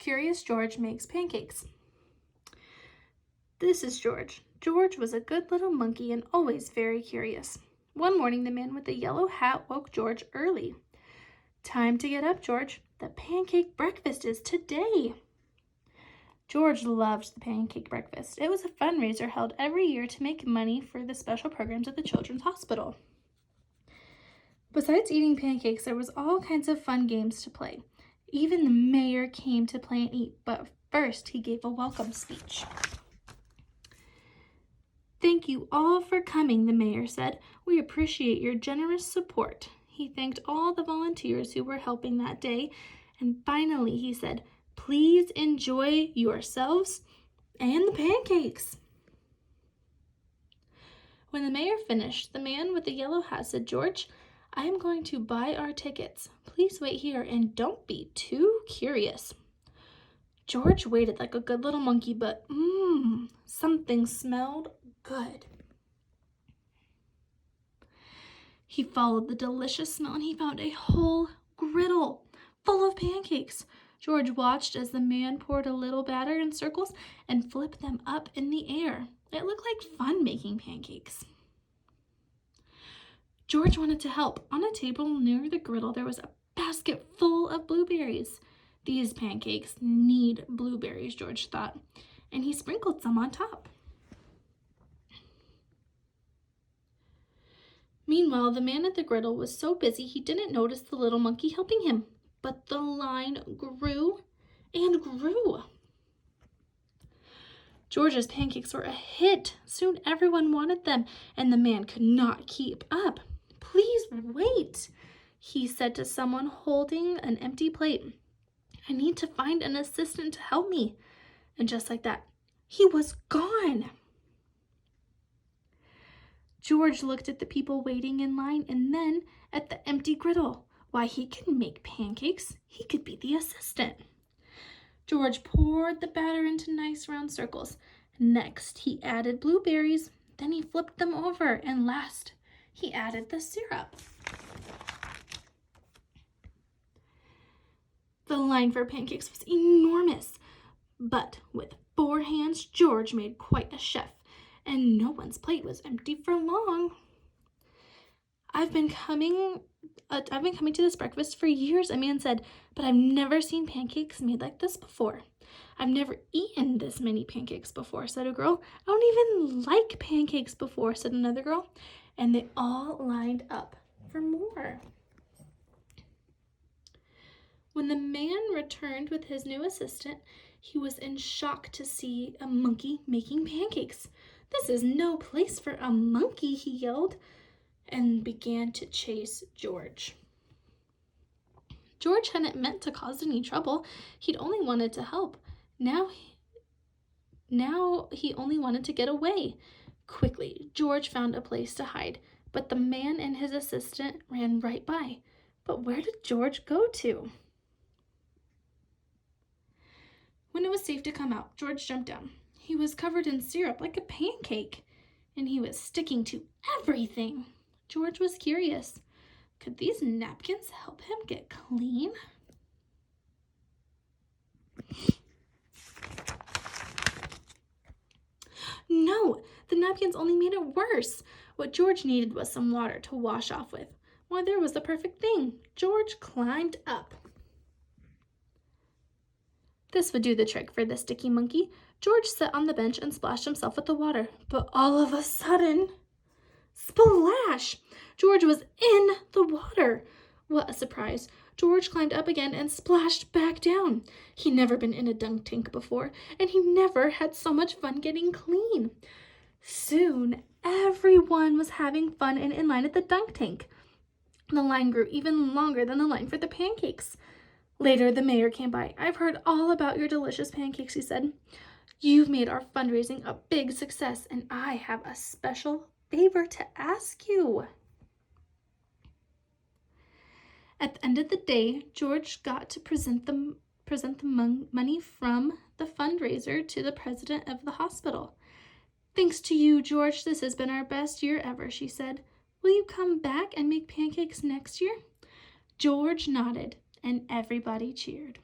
Curious George Makes Pancakes. This is George. George was a good little monkey and always very curious. One morning, the man with the yellow hat woke George early. Time to get up, George. The pancake breakfast is today. George loved the pancake breakfast. It was a fundraiser held every year to make money for the special programs at the Children's Hospital. Besides eating pancakes, there was all kinds of fun games to play. Even the mayor came to play and eat, but first he gave a welcome speech. Thank you all for coming, the mayor said. We appreciate your generous support. He thanked all the volunteers who were helping that day, and finally he said, please enjoy yourselves and the pancakes. When the mayor finished, the man with the yellow hat said, George, I am going to buy our tickets. Please wait here and don't be too curious. George waited like a good little monkey, but something smelled good. He followed the delicious smell and he found a whole griddle full of pancakes. George watched as the man poured a little batter in circles and flipped them up in the air. It looked like fun making pancakes. George wanted to help. On a table near the griddle, there was a basket full of blueberries. These pancakes need blueberries, George thought, and he sprinkled some on top. Meanwhile, the man at the griddle was so busy he didn't notice the little monkey helping him, but the line grew and grew. George's pancakes were a hit. Soon everyone wanted them, and the man could not keep up. Please wait, he said to someone holding an empty plate. I need to find an assistant to help me. And just like that, he was gone. George looked at the people waiting in line and then at the empty griddle. Why, he can make pancakes. He could be the assistant. George poured the batter into nice round circles. Next, he added blueberries. Then he flipped them over. And last, he added the syrup. The line for pancakes was enormous, but with 4 hands, George made quite a chef, and no one's plate was empty for long. I've been coming to this breakfast for years, a man said, but I've never seen pancakes made like this before. I've never eaten this many pancakes before, said a girl. I don't even like pancakes before, said another girl, and they all lined up for more. When the man returned with his new assistant, he was in shock to see a monkey making pancakes. This is no place for a monkey, he yelled, and began to chase George. George hadn't meant to cause any trouble. He'd only wanted to help. Now he only wanted to get away. Quickly, George found a place to hide, but the man and his assistant ran right by. But where did George go to? When it was safe to come out, George jumped down. He was covered in syrup like a pancake, and he was sticking to everything. George was curious. Could these napkins help him get clean? No, the napkins only made it worse. What George needed was some water to wash off with. Why, there was the perfect thing. George climbed up. This would do the trick for the sticky monkey. George sat on the bench and splashed himself with the water. But all of a sudden, splash! George was in the water. What a surprise. George climbed up again and splashed back down. He'd never been in a dunk tank before, and he never had so much fun getting clean. Soon, everyone was having fun and in line at the dunk tank. The line grew even longer than the line for the pancakes. Later, the mayor came by. I've heard all about your delicious pancakes, he said. You've made our fundraising a big success, and I have a special favor to ask you. At the end of the day, George got to present the money from the fundraiser to the president of the hospital. Thanks to you, George, this has been our best year ever, she said. Will you come back and make pancakes next year? George nodded, and everybody cheered.